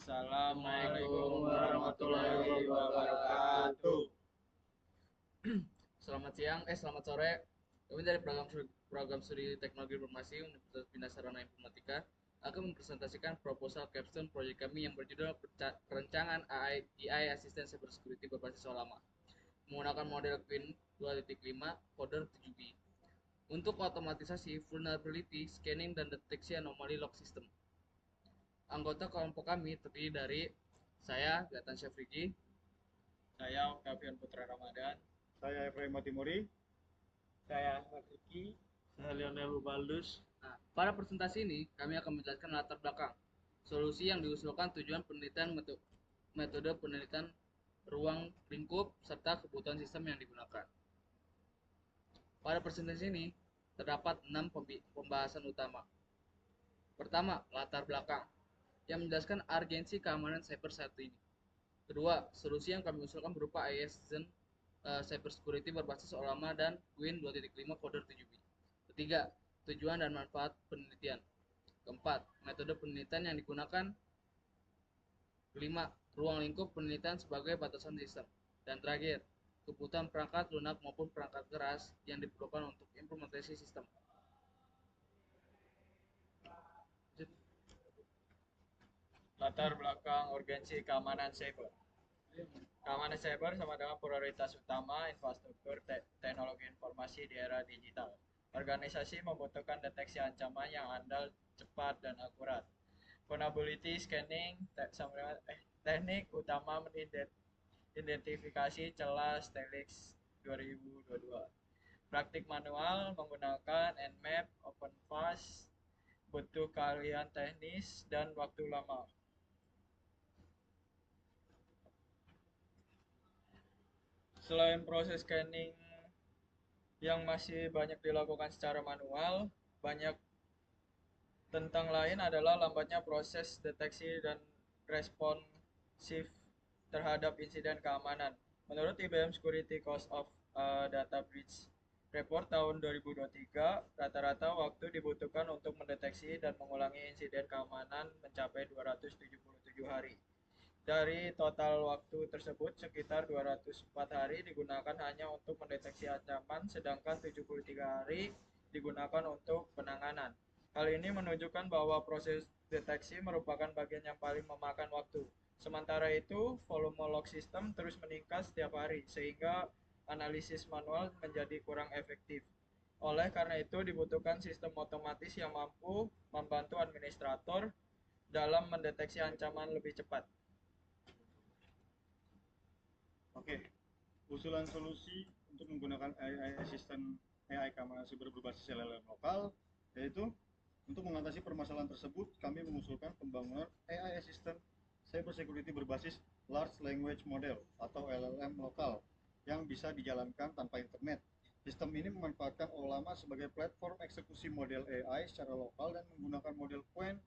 Assalamualaikum warahmatullahi wabarakatuh. Selamat siang, selamat sore. Kami dari program studi Teknologi Informasi Universitas Bina Sarana Informatika akan mempresentasikan proposal capstone proyek kami yang berjudul Perancangan AI Assistant Cyber Security berbasis lama menggunakan model Queen 2.5 Coder 7B untuk otomatisasi vulnerability scanning dan deteksi anomali log system. Anggota kelompok kami terdiri dari saya, Gatan Syafriji, Saya Octavian Putra Ramadan. Saya Efraim Timuri. Saya Ahmad Riki. Saya Lionel Ubaldus. Nah, pada presentasi ini kami akan menjelaskan latar belakang, solusi yang diusulkan, tujuan penelitian, metode penelitian, ruang lingkup, serta kebutuhan sistem yang digunakan. Pada presentasi ini terdapat 6 pembahasan utama. Pertama, latar belakang yang menjelaskan urgensi keamanan cyber saat ini. Kedua, solusi yang kami usulkan berupa ISN Cyber Security berbasis OLAMA dan Queen 2.5 Coder 7B. Ketiga, tujuan dan manfaat penelitian. Keempat, metode penelitian yang digunakan. Kelima, ruang lingkup penelitian sebagai batasan sistem. Dan terakhir, kebutuhan perangkat lunak maupun perangkat keras yang diperlukan untuk implementasi sistem. Latar belakang urgensi keamanan cyber. Keamanan cyber sama dengan prioritas utama infrastruktur teknologi informasi di era digital. Organisasi membutuhkan deteksi ancaman yang andal, cepat, dan akurat. Vulnerability scanning teknik utama mengidentifikasi celah Stelix 2022. Praktik manual menggunakan Nmap, OpenVAS, butuh keahlian teknis dan waktu lama. Selain proses scanning yang masih banyak dilakukan secara manual, banyak tentang lain adalah lambatnya proses deteksi dan responsif terhadap insiden keamanan. Menurut IBM Security Cost of Data Breach Report tahun 2023, rata-rata waktu dibutuhkan untuk mendeteksi dan mengulangi insiden keamanan mencapai 277 hari. Dari total waktu tersebut, sekitar 204 hari digunakan hanya untuk mendeteksi ancaman, sedangkan 73 hari digunakan untuk penanganan. Hal ini menunjukkan bahwa proses deteksi merupakan bagian yang paling memakan waktu. Sementara itu, volume log system terus meningkat setiap hari, sehingga analisis manual menjadi kurang efektif. Oleh karena itu, dibutuhkan sistem otomatis yang mampu membantu administrator dalam mendeteksi ancaman lebih cepat. Oke, usulan solusi untuk menggunakan AI Assistant AI keamanan siber berbasis LLM lokal, yaitu untuk mengatasi permasalahan tersebut, kami mengusulkan pembangunan AI Assistant Cyber Security berbasis Large Language Model atau LLM lokal yang bisa dijalankan tanpa internet. Sistem ini memanfaatkan OLAMA sebagai platform eksekusi model AI secara lokal dan menggunakan model Qwen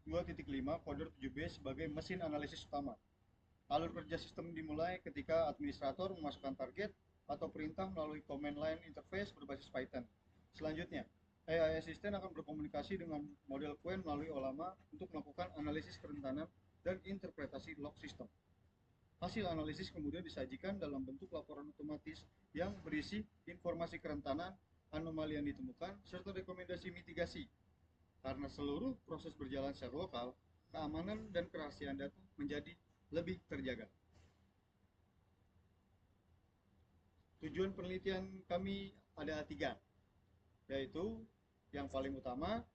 2.5 Coder 7B sebagai mesin analisis utama. Alur kerja sistem dimulai ketika administrator memasukkan target atau perintah melalui command line interface berbasis Python. Selanjutnya, AI Assistant akan berkomunikasi dengan model Qwen melalui OLAMA untuk melakukan analisis kerentanan dan interpretasi log system. Hasil analisis kemudian disajikan dalam bentuk laporan otomatis yang berisi informasi kerentanan, anomali yang ditemukan, serta rekomendasi mitigasi. Karena seluruh proses berjalan secara lokal, keamanan dan kerahasiaan data menjadi lebih terjaga. Tujuan penelitian kami ada 3, yaitu yang paling utama,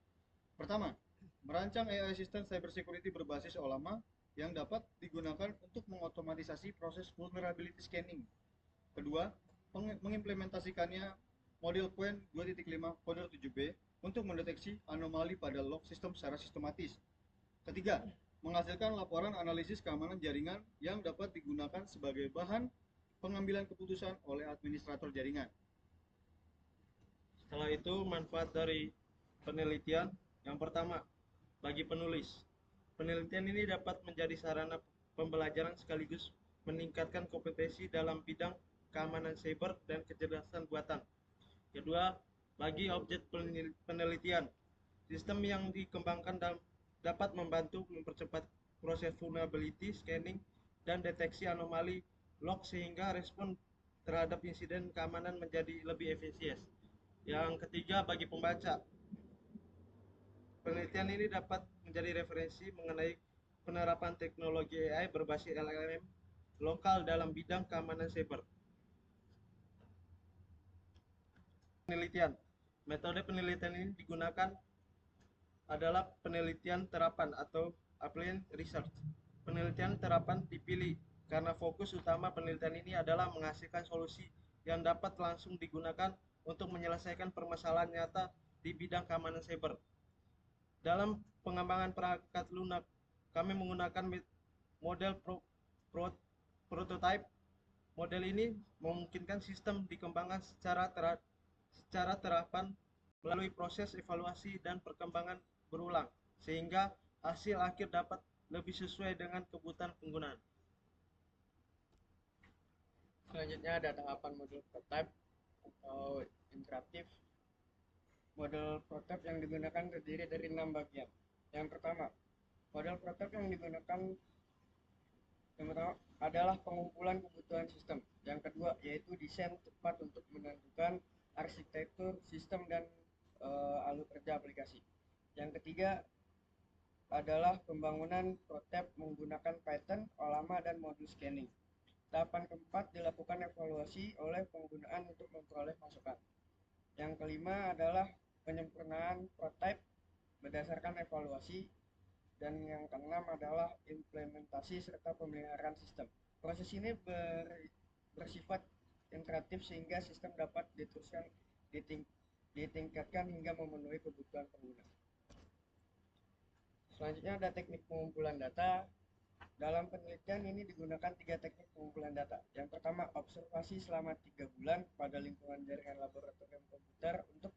pertama, merancang AI Assistant Cyber Security berbasis OLAMA yang dapat digunakan untuk mengotomatisasi proses vulnerability scanning. Kedua, mengimplementasikannya model Qwen 2.5 Coder 7B untuk mendeteksi anomali pada log system secara sistematis. Ketiga, menghasilkan laporan analisis keamanan jaringan yang dapat digunakan sebagai bahan pengambilan keputusan oleh administrator jaringan. Setelah itu, manfaat dari penelitian. Yang pertama, bagi penulis, penelitian ini dapat menjadi sarana pembelajaran sekaligus meningkatkan kompetensi dalam bidang keamanan cyber dan kecerdasan buatan. Kedua, bagi objek penelitian, sistem yang dikembangkan dapat membantu mempercepat proses vulnerability scanning dan deteksi anomali log sehingga respon terhadap insiden keamanan menjadi lebih efisien. Yang ketiga, bagi pembaca, penelitian ini dapat menjadi referensi mengenai penerapan teknologi AI berbasis LLM lokal dalam bidang keamanan cyber. Penelitian. Metode penelitian ini digunakan adalah penelitian terapan atau applied research. Penelitian terapan dipilih karena fokus utama penelitian ini adalah menghasilkan solusi yang dapat langsung digunakan untuk menyelesaikan permasalahan nyata di bidang keamanan cyber. Dalam pengembangan perangkat lunak, kami menggunakan model prototype. Model ini memungkinkan sistem dikembangkan secara terapan melalui proses evaluasi dan perkembangan berulang, sehingga hasil akhir dapat lebih sesuai dengan kebutuhan penggunaan. Selanjutnya ada tahapan model prototype atau interaktif. Model prototype yang digunakan terdiri dari 6 bagian. Yang pertama, model prototype yang digunakan adalah pengumpulan kebutuhan sistem. Yang kedua, yaitu desain tepat untuk menentukan arsitektur sistem dan alur kerja aplikasi. Yang ketiga adalah pembangunan prototype menggunakan Python, OLAMA, dan modul scanning. Tahapan keempat dilakukan evaluasi oleh penggunaan untuk memperoleh masukan. Yang kelima adalah penyempurnaan prototype berdasarkan evaluasi. Dan yang keenam adalah implementasi serta pemeliharaan sistem. Proses ini bersifat interaktif sehingga sistem dapat diteruskan ditingkatkan hingga memenuhi kebutuhan pengguna. Selanjutnya ada teknik pengumpulan data. Dalam penelitian ini digunakan 3 teknik pengumpulan data. Yang pertama, observasi selama 3 bulan pada lingkungan jaringan laboratorium komputer untuk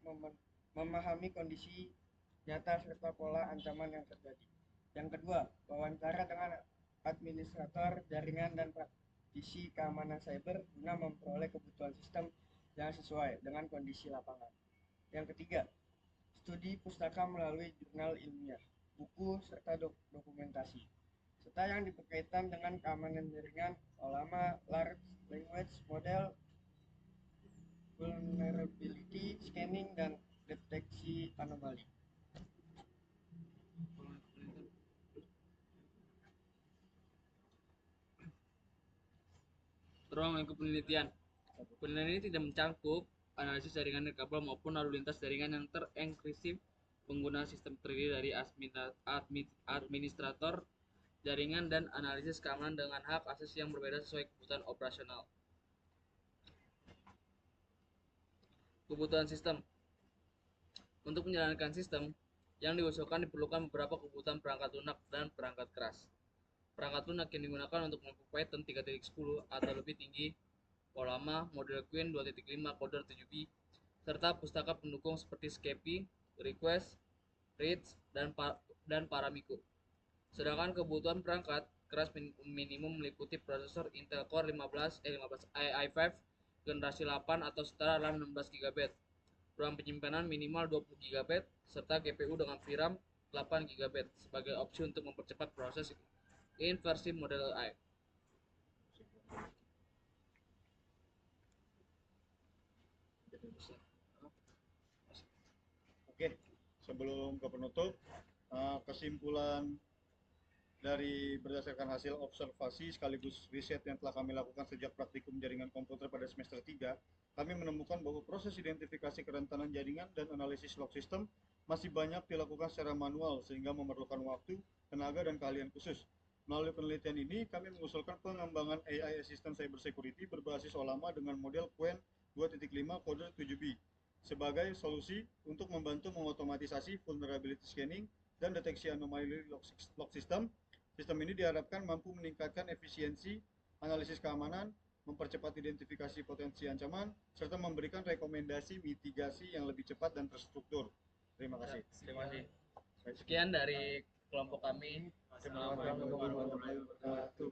memahami kondisi nyata serta pola ancaman yang terjadi. Yang kedua, wawancara dengan administrator jaringan dan praktisi keamanan cyber guna memperoleh kebutuhan sistem yang sesuai dengan kondisi lapangan. Yang ketiga, studi pustaka melalui jurnal ilmiah, buku, serta dokumentasi, serta yang berkaitan dengan keamanan jaringan, OLAMA, large language model, vulnerability scanning, dan deteksi anomali. Ruang lingkup penelitian. Penelitian ini tidak mencangkup analisis jaringan nirkabel maupun lalu lintas jaringan yang terenkripsi. Penggunaan sistem terdiri dari administrator jaringan dan analisis keamanan dengan hak asasi yang berbeda sesuai kebutuhan operasional. Kebutuhan sistem. Untuk menjalankan sistem yang diusulkan diperlukan beberapa kebutuhan perangkat lunak dan perangkat keras. Perangkat lunak yang digunakan untuk mengumpul Python 3.10 atau lebih tinggi, OLAMA, model Queen 2.5, coder 7B, serta pustaka pendukung seperti Scapy, Request, Reads, dan Paramiko. Sedangkan kebutuhan perangkat keras minimum meliputi prosesor Intel Core 15 i5 generasi 8 atau setara RAM 16 GB, RAM penyimpanan minimal 20 GB, serta GPU dengan VRAM 8 GB sebagai opsi untuk mempercepat proses inversi model AI. Oke, sebelum ke penutup, kesimpulan dari berdasarkan hasil observasi sekaligus riset yang telah kami lakukan sejak praktikum jaringan komputer pada semester 3, kami menemukan bahwa proses identifikasi kerentanan jaringan dan analisis log system masih banyak dilakukan secara manual sehingga memerlukan waktu, tenaga, dan keahlian khusus. Melalui penelitian ini, kami mengusulkan pengembangan AI Assistant Cyber Security berbasis OLAMA dengan model Qwen 2.5 kode 7B sebagai solusi untuk membantu mengotomatisasi vulnerability scanning dan deteksi anomali log system. Sistem ini diharapkan mampu meningkatkan efisiensi analisis keamanan, mempercepat identifikasi potensi ancaman, serta memberikan rekomendasi mitigasi yang lebih cepat dan terstruktur. Terima kasih. Terima kasih. Sekian dari kelompok kami. Assalamualaikum warahmatullahi wabarakatuh.